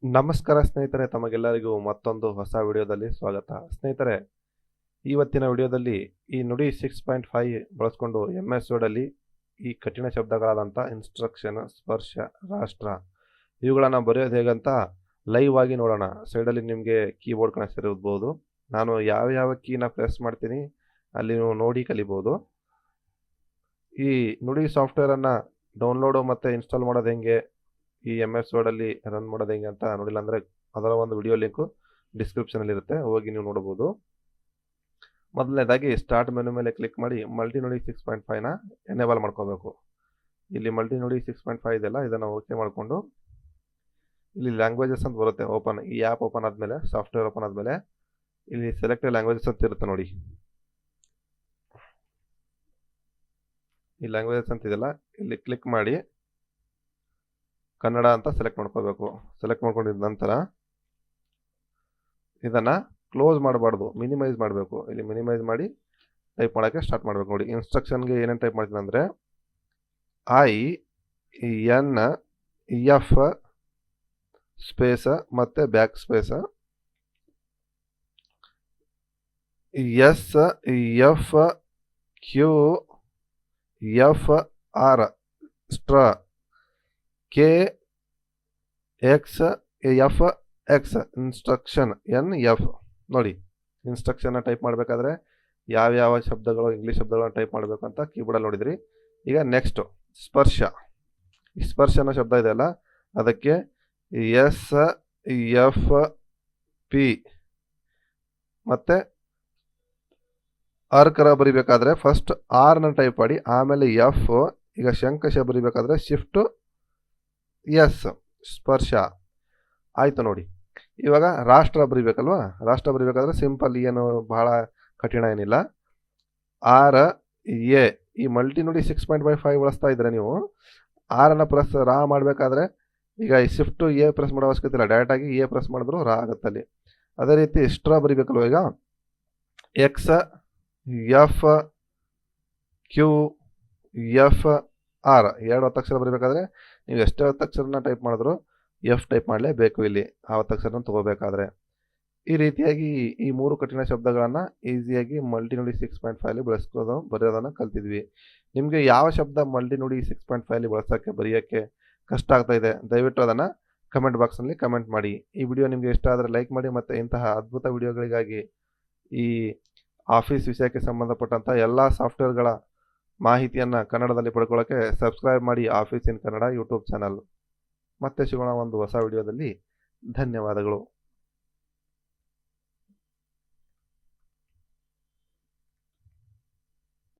ನಮಸ್ಕಾರ ಸ್ನೇಹಿತರೆ, ತಮಗೆಲ್ಲರಿಗೂ ಮತ್ತೊಂದು ಹೊಸ ವಿಡಿಯೋದಲ್ಲಿ ಸ್ವಾಗತ. ಸ್ನೇಹಿತರೆ, ಇವತ್ತಿನ ವಿಡಿಯೋದಲ್ಲಿ ಈ ನುಡಿ 6.5 ಬಳಸ್ಕೊಂಡು MS ವರ್ಡಲ್ಲಿ ಈ ಕಠಿಣ ಶಬ್ದಗಳಾದಂಥ ಇನ್ಸ್ಟ್ರಕ್ಷನ್, ಸ್ಪರ್ಶ, ರಾಷ್ಟ್ರ ಇವುಗಳನ್ನು ಬರೆಯೋದು ಹೇಗಂತ ಲೈವ್ ಆಗಿ ನೋಡೋಣ. ಸೈಡಲ್ಲಿ ನಿಮಗೆ ಕೀಬೋರ್ಡ್ ಕಾಣಿಸ್ತಿರ್ಬೋದು. ನಾನು ಯಾವ ಕೀನ ಪ್ರೆಸ್ ಮಾಡ್ತೀನಿ ಅಲ್ಲಿ ನೀವು ನೋಡಿ ಕಲಿಬೋದು. ಈ ನುಡಿ ಸಾಫ್ಟ್ವೇರನ್ನು ಡೌನ್ಲೋಡು ಮತ್ತು ಇನ್ಸ್ಟಾಲ್ ಮಾಡೋದು ಹೆಂಗೆ, ಈ MS ವರ್ಡಲ್ಲಿ ರನ್ ಮಾಡೋದು ಹೆಂಗೆ ಅಂತ ನೋಡಿಲ್ಲ ಅಂದರೆ ಅದರ ಒಂದು ವಿಡಿಯೋ ಲಿಂಕು ಡಿಸ್ಕ್ರಿಪ್ಷನಲ್ಲಿ ಇರುತ್ತೆ, ಹೋಗಿ ನೀವು ನೋಡ್ಬೋದು. ಮೊದಲನೇದಾಗಿ ಸ್ಟಾರ್ಟ್ ಮೆನು ಮೇಲೆ ಕ್ಲಿಕ್ ಮಾಡಿ ಮಲ್ಟಿ ನುಡಿ 6.5ನ ಎನೇಬಲ್ ಮಾಡ್ಕೋಬೇಕು. ಇಲ್ಲಿ ಮಲ್ಟಿ ನುಡಿ 6.5 ಇದೆಲ್ಲ, ಇದನ್ನು ಓಕೆ ಮಾಡಿಕೊಂಡು ಇಲ್ಲಿ ಲ್ಯಾಂಗ್ವೇಜಸ್ ಅಂತ ಬರುತ್ತೆ. ಈ ಆ್ಯಪ್ ಓಪನ್ ಆದಮೇಲೆ, ಸಾಫ್ಟ್ವೇರ್ ಓಪನ್ ಆದಮೇಲೆ ಇಲ್ಲಿ ಸೆಲೆಕ್ಟ್ ಲ್ಯಾಂಗ್ವೇಜಸ್ ಅಂತ ಇರುತ್ತೆ ನೋಡಿ. ಈ ಲ್ಯಾಂಗ್ವೇಜಸ್ ಅಂತ ಇದೆಲ್ಲ, ಇಲ್ಲಿ ಕ್ಲಿಕ್ ಮಾಡಿ ಕನ್ನಡ ಅಂತ ಸೆಲೆಕ್ಟ್ ಮಾಡ್ಕೋಬೇಕು. ಸೆಲೆಕ್ಟ್ ಮಾಡ್ಕೊಂಡಿದ್ದ ನಂತರ ಇದನ್ನು ಕ್ಲೋಸ್ ಮಾಡಬಾರ್ದು, ಮಿನಿಮೈಸ್ ಮಾಡಬೇಕು. ಇಲ್ಲಿ ಮಿನಿಮೈಸ್ ಮಾಡಿ ಟೈಪ್ ಮಾಡೋಕ್ಕೆ ಸ್ಟಾರ್ಟ್ ಮಾಡಬೇಕು. ನೋಡಿ, ಇನ್ಸ್ಟ್ರಕ್ಷನ್ಗೆ ಏನೇನು ಟೈಪ್ ಮಾಡ್ತೀನಿ ಅಂದರೆ INF ಸ್ಪೇಸ ಮತ್ತು ಬ್ಯಾಕ್ ಸ್ಪೇಸ, SFQFR ಸ್ಟ್ರ, KXFX ಇನ್ಸ್ಟ್ರಕ್ಷನ್ NF. ನೋಡಿ, ಇನ್ಸ್ಟ್ರಕ್ಷನ್ನ ಟೈಪ್ ಮಾಡಬೇಕಾದ್ರೆ ಯಾವ ಶಬ್ದಗಳು, ಇಂಗ್ಲೀಷ್ ಶಬ್ದಗಳನ್ನ ಟೈಪ್ ಮಾಡಬೇಕು ಅಂತ ಕೀಬೋರ್ಡಲ್ಲಿ ನೋಡಿದ್ರಿ. ಈಗ ನೆಕ್ಸ್ಟು ಸ್ಪರ್ಶ. ಈ ಸ್ಪರ್ಶ ಅನ್ನೋ ಶಬ್ದ ಇದೆಯಲ್ಲ, ಅದಕ್ಕೆ SFP ಮತ್ತು ಅರ್ಕರ ಬರಿಬೇಕಾದ್ರೆ ಫಸ್ಟ್ ಆರ್ನ ಟೈಪ್ ಮಾಡಿ, ಆಮೇಲೆ F. ಈಗ ಶಂಕಶ ಬರಿಬೇಕಾದ್ರೆ ಶಿಫ್ಟು S, ಸ್ಪರ್ಶ ಆಯಿತು. ನೋಡಿ, ಇವಾಗ ರಾಷ್ಟ್ರ ಬರಿಬೇಕಲ್ವಾ. ರಾಷ್ಟ್ರ ಬರಿಬೇಕಾದ್ರೆ ಸಿಂಪಲ್, ಏನು ಬಹಳ ಕಠಿಣ ಏನಿಲ್ಲ. R A. ಈ ಮಲ್ಟಿ ನುಡಿ 6.5 ಬಳಸ್ತಾ ಇದ್ರೆ ನೀವು ಆರನ್ನು ಪ್ರೆಸ್ ರಾ ಮಾಡಬೇಕಾದ್ರೆ ಈಗ ಈ ಶಿಫ್ಟು A ಪ್ರೆಸ್ ಮಾಡೋ ಅವಶ್ಯಕತೆ ಇಲ್ಲ, ಡೈರೆಕ್ಟಾಗಿ A ಪ್ರೆಸ್ ಮಾಡಿದ್ರು ರಾ ಆಗುತ್ತಲ್ಲಿ. ಅದೇ ರೀತಿ ಸ್ಟ್ರ ಬರಿಬೇಕಲ್ವ, ಈಗ XFQFR ಎರಡು ಒತ್ತಕ್ಷರ ಬರೀಬೇಕಾದ್ರೆ ನೀವು ಎಷ್ಟೇ ಒತ್ತಕ್ಷರನ ಟೈಪ್ ಮಾಡಿದ್ರು F ಟೈಪ್ ಮಾಡಲೇಬೇಕು ಇಲ್ಲಿ, ಆ ಒತ್ತಕ್ಷರನ ತೊಗೋಬೇಕಾದ್ರೆ. ಈ ರೀತಿಯಾಗಿ ಈ ಮೂರು ಕಠಿಣ ಶಬ್ದಗಳನ್ನು ಈಸಿಯಾಗಿ ಮಲ್ಟಿ ನುಡಿ 6.5 ಬರೆಯೋದನ್ನು ಕಲ್ತಿದ್ವಿ. ನಿಮಗೆ ಯಾವ ಶಬ್ದ ಮಲ್ಟಿ ನುಡಿ 6.5 ಬಳಸೋಕ್ಕೆ, ಬರೆಯೋಕ್ಕೆ ಕಷ್ಟ ಆಗ್ತಾ ಇದೆ, ದಯವಿಟ್ಟು ಅದನ್ನು ಕಮೆಂಟ್ ಬಾಕ್ಸ್ನಲ್ಲಿ ಕಮೆಂಟ್ ಮಾಡಿ. ಈ ವಿಡಿಯೋ ನಿಮಗೆ ಇಷ್ಟ ಆದರೆ ಲೈಕ್ ಮಾಡಿ, ಮತ್ತು ಇಂತಹ ಅದ್ಭುತ ವಿಡಿಯೋಗಳಿಗಾಗಿ ಈ ಆಫೀಸ್ ವಿಷಯಕ್ಕೆ ಸಂಬಂಧಪಟ್ಟಂಥ ಎಲ್ಲ ಸಾಫ್ಟ್ವೇರ್ಗಳ ಮಾಹಿತಿಯನ್ನು ಕನ್ನಡದಲ್ಲಿ ಪಡ್ಕೊಳ್ಳೋಕ್ಕೆ ಸಬ್ಸ್ಕ್ರೈಬ್ ಮಾಡಿ office in Kannada YouTube channel. ಮತ್ತೆ ಸಿಗೋಣ ಒಂದು ಹೊಸ ವಿಡಿಯೋದಲ್ಲಿ. ಧನ್ಯವಾದಗಳು.